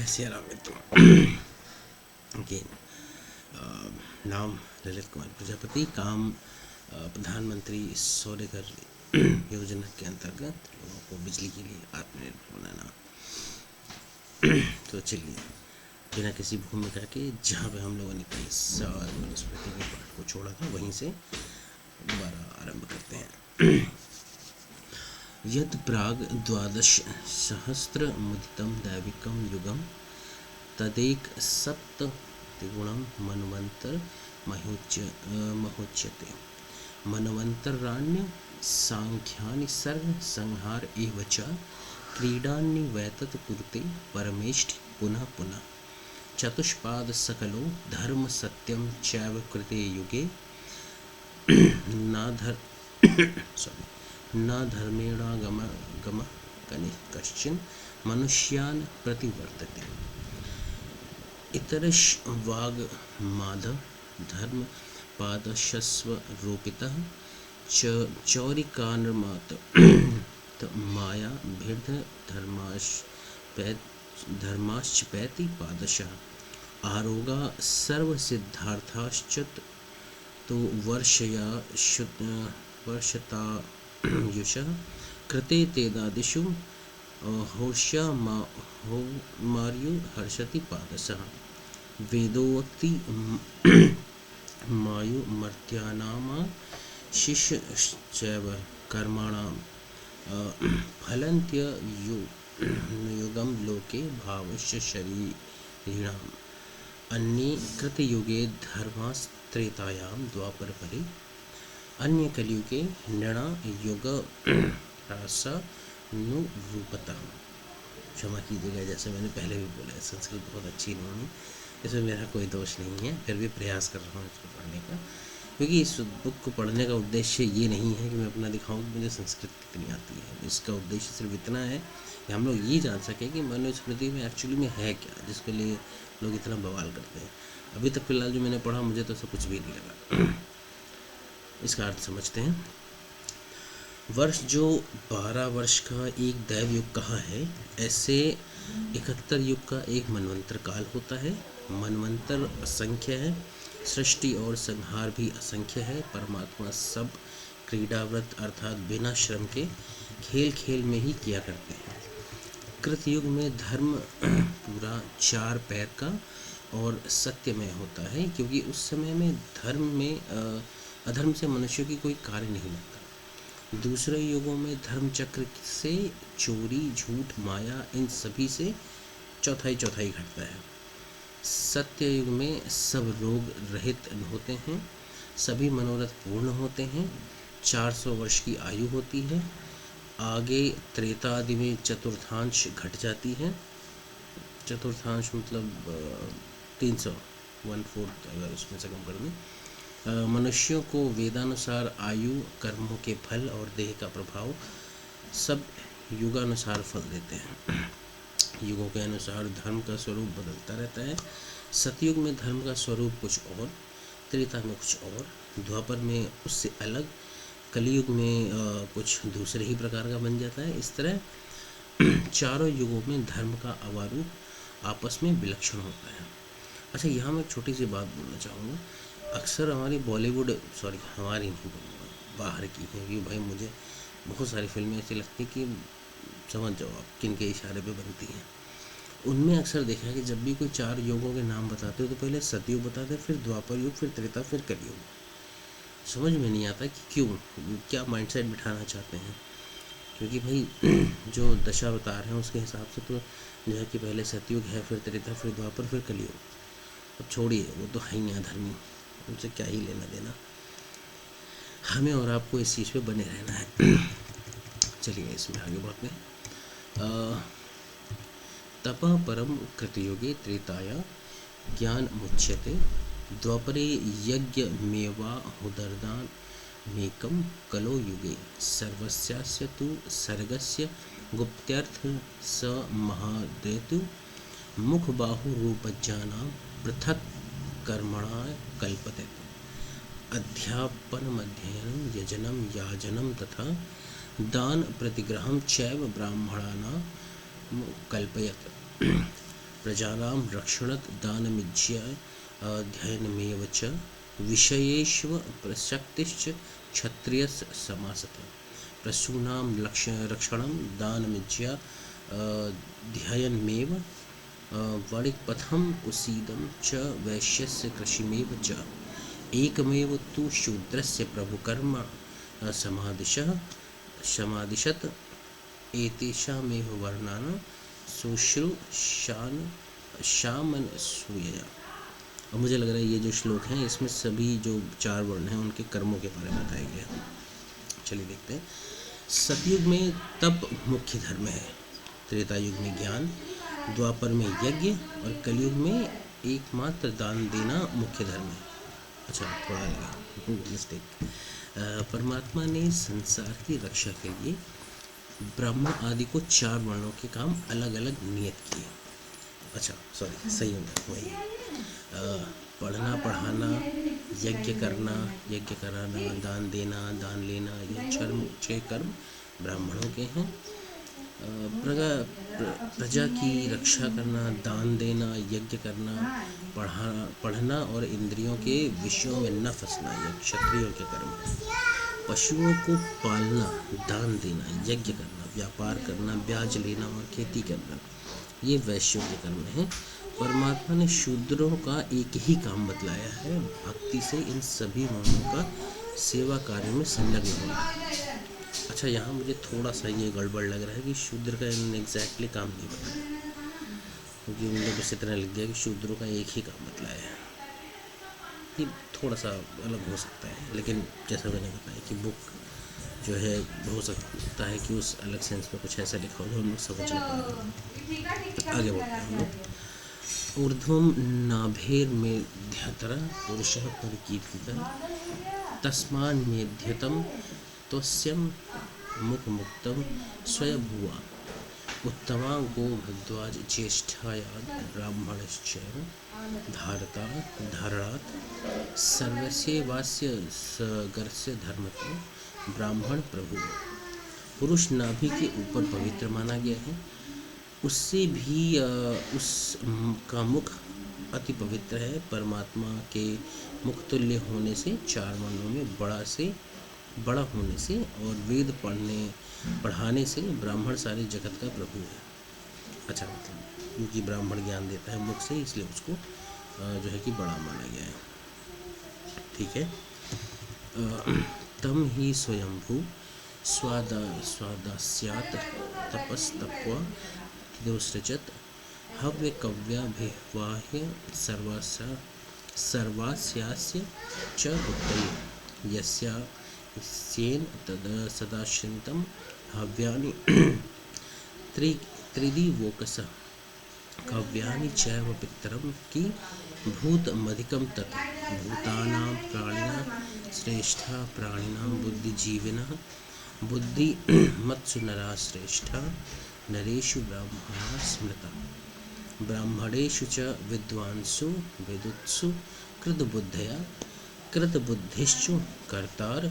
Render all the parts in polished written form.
सिया राम मित्रों। अगेन नाम ललित कुमार प्रजापति। काम प्रधानमंत्री सौर घर योजना के अंतर्गत लोगों को बिजली के लिए आत्मनिर्भर बनाना। तो चलिए बिना किसी भूमिका के, जहाँ पे हम लोगों ने कई साल मनुस्मृति के पाठ को छोड़ा था, वहीं से दोबारा आरंभ करते हैं। यद प्राग द्वादश सहस्त्र मुदितं दैविकं युगं तदेक सप्त त्रिगुणं मन्वंतर महोच्यते। मन्वंतराण्य सांख्यानि सर्व संहार एव च क्रीडान्नि वैतत कुरुते परमेष्ठ पुनः पुनः। चतुष्पाद सकलो धर्म सत्यम चैव कृते युगे न धर्मेणागम कश्चिन मनुष्यान् प्रतिवर्तते। इतरश वाग माधव धर्म पादशस्वरूपितः चौरिकानर्मात माया भिर्ध धर्माश्चपैति पादशः आरोगा सर्वसिद्धार्थाश्च तो वर्षतायुषः कृते तेदादिषु मार्यु हर्षति पादसः। वेदोक्ति मायु मर्त्यानां शिष्यश्चैव कर्माणां फलन्त्ययुगं लोके भावस्य शरीरिणाम्। अन्ये कृतयुगे धर्मास्त्रेतायां द्वापरपरे अन्य कलियुगे नृण युग नुरूपतः। क्षमा कीजिएगा, जैसे मैंने पहले भी बोला है, संस्कृत बहुत अच्छी नहीं है, इसमें मेरा कोई दोष नहीं है, फिर भी प्रयास कर रहा हूँ इसको पढ़ने का, क्योंकि इस बुक को पढ़ने का उद्देश्य ये नहीं है कि मैं अपना दिखाऊं कि मुझे संस्कृत कितनी आती है। इसका उद्देश्य सिर्फ इतना है कि हम लोग ये जान सकें कि मनुस्मृति में एक्चुअली में है क्या, जिसके लिए लोग इतना बवाल करते हैं। अभी तक फिलहाल जो मैंने पढ़ा, मुझे तो सब कुछ भी नहीं लगा। इसका अर्थ समझते हैं। वर्ष जो 12 वर्ष का एक दैव युग कहा है, ऐसे 71 युग का एक मनवंतर काल होता है। मनवंतर असंख्य है, सृष्टि और संहार भी असंख्य है। परमात्मा सब क्रीडाव्रत अर्थात बिना श्रम के खेल खेल में ही किया करते हैं। कृतयुग में धर्म पूरा 4 पैर का और सत्यमय होता है, क्योंकि उस समय में अधर्म से मनुष्य की कोई कार्य नहीं लगता। दूसरे युगों में धर्म चक्र से चोरी, झूठ, माया, इन सभी से चौथाई घटता है। सत्य युग में सब रोग रहित होते हैं, सभी मनोरथ पूर्ण होते हैं, 400 वर्ष की आयु होती है। आगे त्रेता आदि में चतुर्थांश घट जाती है। चतुर्थांश मतलब 300, 1/4 अगर उसमें से कम कर दें। मनुष्यों को वेदानुसार आयु, कर्मों के फल और देह का प्रभाव सब युगानुसार फल देते हैं। युगों के अनुसार धर्म का स्वरूप बदलता रहता है। सतयुग में धर्म का स्वरूप कुछ और, त्रेता में कुछ और, द्वापर में उससे अलग, कलियुग में कुछ दूसरे ही प्रकार का बन जाता है। इस तरह चारों युगों में धर्म का अवारूप आपस में विलक्षण होता है। अच्छा, यहाँ मैं एक छोटी सी बात बोलना चाहूँगा। अक्सर हमारी बॉलीवुड, हमारी नहीं बोलूँगा, बाहर की है, क्योंकि भाई मुझे बहुत सारी फिल्में ऐसी लगती कि समझ जाओ आप किन के इशारे पे बनती हैं। उनमें अक्सर देखा है कि जब भी कोई 4 युगों के नाम बताते हो तो पहले सतयुग बताते हैं, फिर द्वापर युग, फिर त्रेता, फिर कलयुग। समझ में नहीं आता कि क्यों, क्या माइंडसेट बिठाना चाहते हैं। क्योंकि भाई जो दशावतार हैं उसके हिसाब से तो जो है कि पहले सतयुग है, फिर त्रेता, फिर द्वापर, फिर कलयुग। अब छोड़िए, वो तो है ही अधर्मी, उनसे क्या ही लेना देना। हमें और आपको इस चीज़ पे बने रहना है। चलिए इसमें आगे बढ़ते हैं। तपः परम कृतयुगे त्रेताया ज्ञान मुच्यते द्वापरे यज्ञ मेवाहुदर्दान मेकम कलो युगे सर्वस्यास्य तु सर्गस्य गुप्त्यर्थ स महादेतु मुख बाहु रूपज्ञानां पृथक कर्मणा कल्पते। अध्यापनमध्ययनं यजनं याजनं तथा दान प्रतिग्रहं चैव ब्राह्मणानां कल्पयत। प्रजानां रक्षणत् दानमिज्य ध्ययनमेव च विषयेष्व प्रसक्तिश्च क्षत्रियस्य समासतः। पशूनां रक्षणं दानमिज्य ध्ययनमेव वणिक्पथं कुसीदं च वैश्यस्य कृषिमेव च एकमेव तु शूद्रस्य प्रभुकर्म समादिशत एतेषामेव वर्णानां शुश्रूषामनसूयया। अब मुझे लग रहा है ये जो श्लोक हैं इसमें सभी जो 4 वर्ण हैं उनके कर्मों के बारे में बताया गया है। चलिए देखते हैं। सतयुग में तप मुख्य धर्म है, त्रेता युग में ज्ञान, द्वापर में यज्ञ और कलयुग में एकमात्र दान देना मुख्य धर्म है। अच्छा, थोड़ा मिस्टेक। परमात्मा ने संसार की रक्षा के लिए ब्राह्मण आदि को 4 वर्णों के काम अलग अलग नियत किए। अच्छा सॉरी, सही होगा वही। पढ़ना पढ़ाना, यज्ञ करना, यज्ञ कराना, दान देना, दान लेना, ये 6 कर्म ब्राह्मणों के हैं। प्रजा की रक्षा करना, दान देना, यज्ञ करना, पढ़ना और इंद्रियों के विषयों में न फंसना, यह क्षत्रियों के कर्म है। पशुओं को पालना, दान देना, यज्ञ करना, व्यापार करना, ब्याज लेना और खेती करना, ये वैश्यों के कर्म हैं। परमात्मा ने शूद्रों का एक ही काम बतलाया है, भक्ति से इन सभी वर्णों का सेवा कार्य में संलग्न होना। अच्छा, यहाँ मुझे थोड़ा सा ये गड़बड़ लग रहा है कि शूद्र का इन्होंने एग्जैक्टली काम नहीं बताया, क्योंकि उन्होंने बस इतना लिख दिया कि शूद्रों का एक ही काम बतलाया है। ये थोड़ा सा अलग हो सकता है, लेकिन जैसा मैंने बताया कि बुक जो है हो सकता है कि उस अलग सेंस में कुछ ऐसा लिखा हो जो हम लोग समझ नहीं पाएंगे। आगे बढ़ते हैं हम लोग। ऊर्ध्वं नाभेर्मेध्यतर पुरुषः परिकीर्तितः तस्मान्मेध्यतं त्वस्यं मुखमुक्तं स्वयंभुवा उत्तमा गो भद्वाज ज्येष्ठायाद ब्राह्मणश्चैव धारणात् सर्वस्यैवास्य सगर्स्य धर्मत्व ब्राह्मण प्रभु। पुरुष नाभि के ऊपर पवित्र माना गया है, उससे भी उसका मुख अति पवित्र है। परमात्मा के मुख तुल्य होने से, 4 वर्णों में बड़ा होने से और वेद पढ़ाने से ब्राह्मण सारे जगत का प्रभु है। अच्छा, मतलब क्योंकि ब्राह्मण ज्ञान देता है मुख से, इसलिए उसको जो है कि बड़ा माना गया है। ठीक है। तम ही स्वयंभू स्वादास्यात् तपस्तप्वा तिरोसृजत हव्य कव्याभिवाह्य सर्वास्यास्य च बुद्धये यस्यास्येन तद सदाश्रितं हव्यानि त्रिदिवोकसः कव्यानि चैव पितरं की भूतमधिकं तत् भूतानां प्राणिनां श्रेष्ठा प्राणिनां बुद्धिजीविनः बुद्धिमत्सु नरा श्रेष्ठा नरेषु ब्राह्मणाः स्मृता ब्राह्मणेषु च विद्वांसु विदुत्सु कृतबुद्धया कृतबुद्धिश्चु कर्तार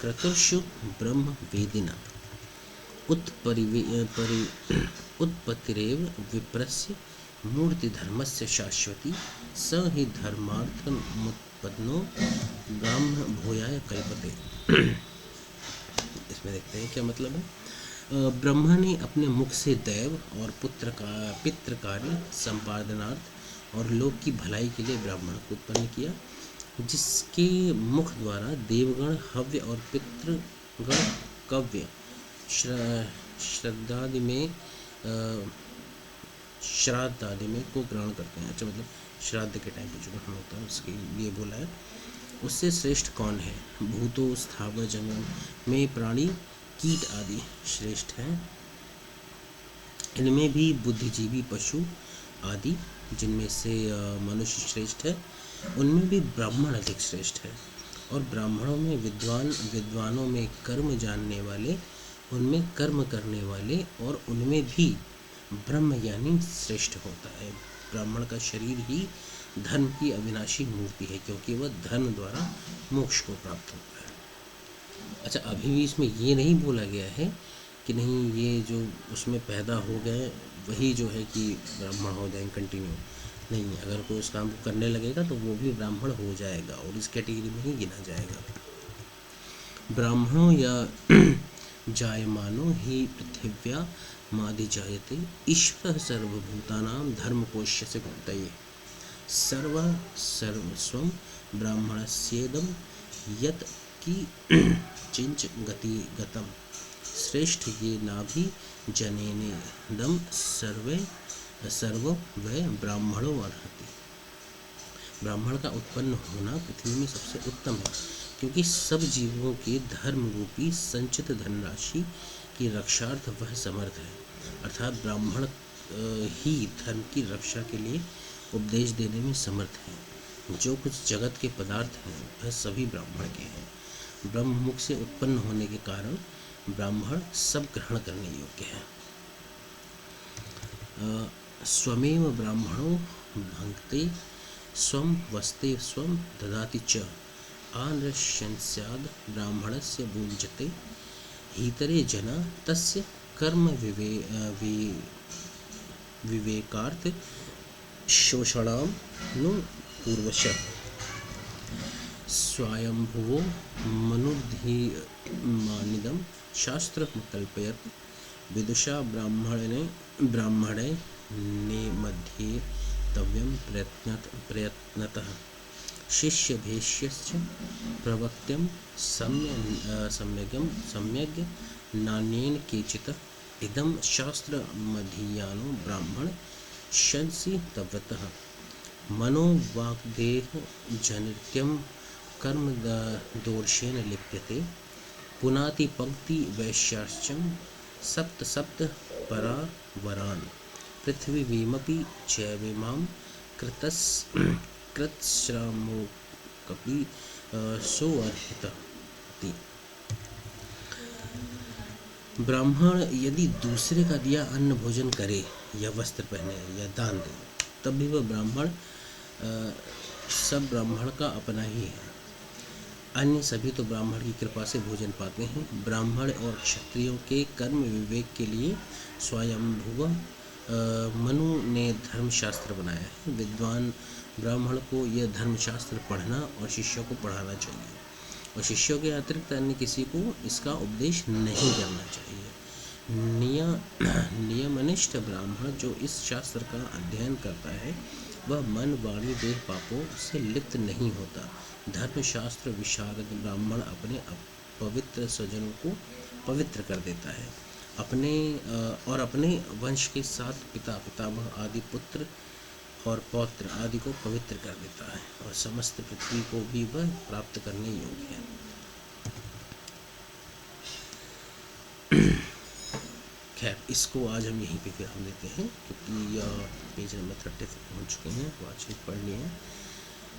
क्रतुषु ब्रह्म वेदिना उत्पत्तिरेव विप्रस्य मूर्तिधर्मस्य शाश्वती स हि धर्मार्थमुत्पन्नो ब्राह्मण भूयाय कल्पते। इसमें देखते हैं क्या मतलब है। ब्रह्मा ने अपने मुख से दैव और पितृ कार्य संपादनार्थ और लोक की भलाई के लिए ब्राह्मण को उत्पन्न किया, जिसके मुख द्वारा देवगण हव्य और पितृगण कव्य श्राद्ध आदि में को ग्रहण करते हैं। अच्छा, मतलब श्राद्ध के टाइम पे जो ग्रहण होता है उसके लिए बोला है। उससे श्रेष्ठ कौन है? भूतो स्थावर जंगम में प्राणी कीट आदि श्रेष्ठ हैं। इनमें भी बुद्धिजीवी पशु आदि जिनमें से मनुष्य श्रेष्ठ है, उनमें भी ब्राह्मण अधिक श्रेष्ठ है। और ब्राह्मणों में विद्वानों में कर्म जानने वाले, उनमें कर्म करने वाले और उनमें भी ब्रह्मज्ञानी श्रेष्ठ होता है। ब्राह्मण का शरीर ही धर्म की अविनाशी मूर्ति है, क्योंकि वह धर्म द्वारा मोक्ष को प्राप्त होता है। अच्छा, अभी भी इसमें ये नहीं बोला गया है कि नहीं ये जो उसमें पैदा हो गए वही जो है कि ब्राह्मण हो जाएंगे कंटिन्यू। नहीं, अगर कोई उस काम को करने लगेगा तो वो भी ब्राह्मण हो जाएगा और इस कैटेगरी में ही गिना जाएगा। ब्राह्मणों या जायमानो ही पृथिव्या मादिजायते ईश्वर सर्वभूतानां धर्मकोशस्य कृतये सर्वस्वं ब्राह्मणस्येदं यत् कि चिंच गति गतम श्रेष्ठ ये नाभि जनेनेदम सर्व वह ब्राह्मणों अर्हति। ब्राह्मण का उत्पन्न होना पृथ्वी में सबसे उत्तम है, क्योंकि सब जीवों के धर्म रूपी संचित धनराशि की रक्षार्थ वह समर्थ है। अर्थात ब्राह्मण ही धर्म की रक्षा के लिए उपदेश देने में समर्थ है। जो कुछ जगत के पदार्थ हैं वह सभी ब्राह्मण के हैं। ब्रह्म मुख से उत्पन्न होने के कारण ब्राह्मण सब ग्रहण करने योग्य है। स्वमेव ब्राह्मणो भंक्ते स्वं वस्ते स्वं ददाति च आनृशंस्याद् ब्राह्मणस्य भुञ्जते हीतरे जना तस्य कर्म विवेकार्थ शोषणां नु पूर्वशः स्वयंभुवो मनुर्धीमानिदं शास्त्रं कल्पयत् विदुषा ब्राह्मणे मध्ये तव्यं प्रयत्नतः शिष्यभेष्यश्च प्रवक्त्यं सम्यग् नान्येन केचित् इदं शास्त्रमधीयानो ब्राह्मण शंसि तव्यतः मनोवाग्देह जनित्यं कर्म दोषेण लिप्यते पुनाति पंक्ति वैश्याश्चम सप्त परा वरान पृथ्वीमपि चैविमां कृतश्रामोऽपि सोऽर्हितः। ब्राह्मण यदि दूसरे का दिया अन्न भोजन करे या वस्त्र पहने या दान दे तब भी वह ब्राह्मण सब ब्राह्मण का अपना ही है। अन्य सभी तो ब्राह्मण की कृपा से भोजन पाते हैं। ब्राह्मण और क्षत्रियों के कर्म विवेक के लिए स्वयंभुव मनु ने धर्मशास्त्र बनाया है। विद्वान ब्राह्मण को यह धर्मशास्त्र पढ़ना और शिष्यों को पढ़ाना चाहिए और शिष्यों के अतिरिक्त अन्य किसी को इसका उपदेश नहीं करना चाहिए। नियमनिष्ठ ब्राह्मण जो इस शास्त्र का अध्ययन करता है वह मन वाणी देह पापों से लिप्त नहीं होता। धर्मशास्त्र विशारद ब्राह्मण अपने पवित्र स्वजनों को पवित्र कर देता है, अपने वंश के साथ पिता पितामह आदि पुत्र और पौत्र आदि को पवित्र कर देता है और समस्त पृथ्वी को भी वह प्राप्त करने योग्य है। खैर, इसको आज हम यहीं पे विराम देते हैं क्योंकि पेज नंबर 30 तक पहुँच चुके हैं, बातचीत पढ़ ली है।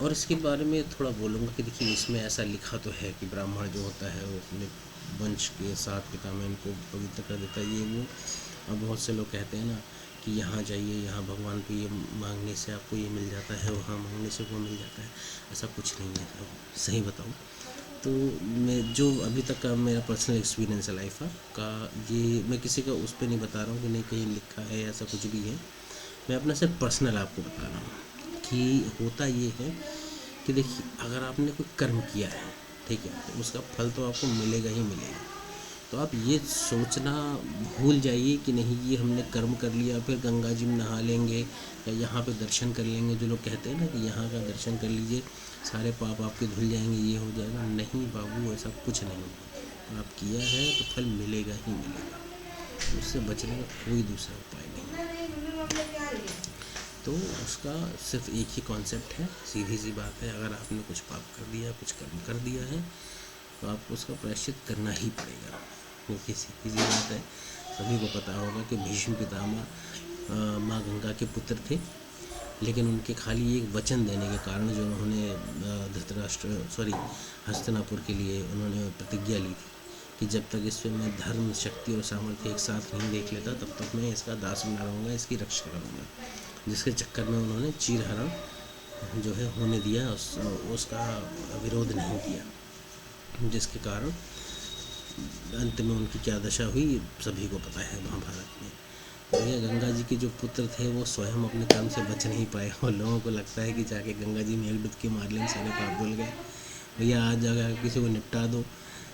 और इसके बारे में थोड़ा बोलूँगा कि देखिए इसमें ऐसा लिखा तो है कि ब्राह्मण जो होता है वो अपने वंश के साथ पितामह इनको पवित्र कर देता है। ये वो अब बहुत से लोग कहते हैं ना कि यहाँ जाइए, यहाँ भगवान को ये मांगने से आपको ये मिल जाता है, वहाँ मांगने से वो मिल जाता है। ऐसा कुछ नहीं है। अब सही बताऊँ तो मैं जो अभी तक का मेरा पर्सनल एक्सपीरियंस है लाइफ का, ये मैं किसी का उस पर नहीं बता रहा हूँ कि नहीं कहीं लिखा है ऐसा कुछ भी है। मैं अपना सिर्फ पर्सनल आपको बता रहा हूँ कि होता ये है कि देखिए अगर आपने कोई कर्म किया है, ठीक है, तो उसका फल तो आपको मिलेगा ही मिलेगा। तो आप ये सोचना भूल जाइए कि नहीं ये हमने कर्म कर लिया फिर गंगा जी में नहा लेंगे या यहाँ पे दर्शन कर लेंगे। जो लोग कहते हैं ना कि यहाँ का दर्शन कर लीजिए सारे पाप आपके धुल जाएंगे, ये हो जाएगा। नहीं बाबू, ऐसा कुछ नहीं। आप किया है तो फल मिलेगा ही मिलेगा, उससे बचने का कोई दूसरा उपाय नहीं। तो उसका सिर्फ एक ही कॉन्सेप्ट है, सीधी सी बात है। अगर आपने कुछ पाप कर दिया, कुछ कर्म कर दिया है तो आपको उसका प्रायश्चित करना ही पड़ेगा, क्योंकि सीधी सी बात है। सभी को पता होगा कि भीष्म पितामह माँ गंगा के पुत्र थे, लेकिन उनके खाली एक वचन देने के कारण जो उन्होंने हस्तिनापुर के लिए उन्होंने प्रतिज्ञा ली थी कि जब तक इसमें मैं धर्म शक्ति और सामर्थ्य एक साथ नहीं देख लेता तब तक मैं इसका दास बना रहूँगा, इसकी रक्षा करूँगा। जिसके चक्कर में उन्होंने चीरहरण जो है होने दिया, उसका विरोध नहीं किया, जिसके कारण अंत में उनकी क्या दशा हुई सभी को पता है महाभारत में। भैया गंगा जी के जो पुत्र थे वो स्वयं अपने कर्म से बच नहीं पाए और लोगों को लगता है कि जाके गंगा जी में एक डुबकी मार लें सारे पाप धुल गए। भैया आज जाकर किसी को निपटा दो,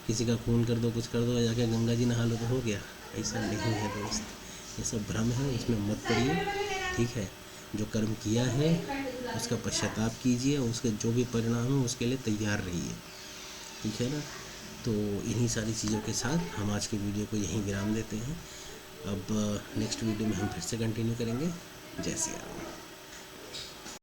किसी का खून कर दो, कुछ कर दो, जाके गंगा जी नहा लो तो हो गया। ऐसा नहीं है दोस्त, ये सब भ्रम है, इसमें मत पड़िए। ठीक है, जो कर्म किया है उसका पश्चाताप कीजिए, उसके जो भी परिणाम है उसके लिए तैयार रहिए। ठीक है ना। तो इन्हीं सारी चीज़ों के साथ हम आज के वीडियो को यहीं विराम देते हैं। अब नेक्स्ट वीडियो में हम फिर से कंटिन्यू करेंगे। जय श्री राम।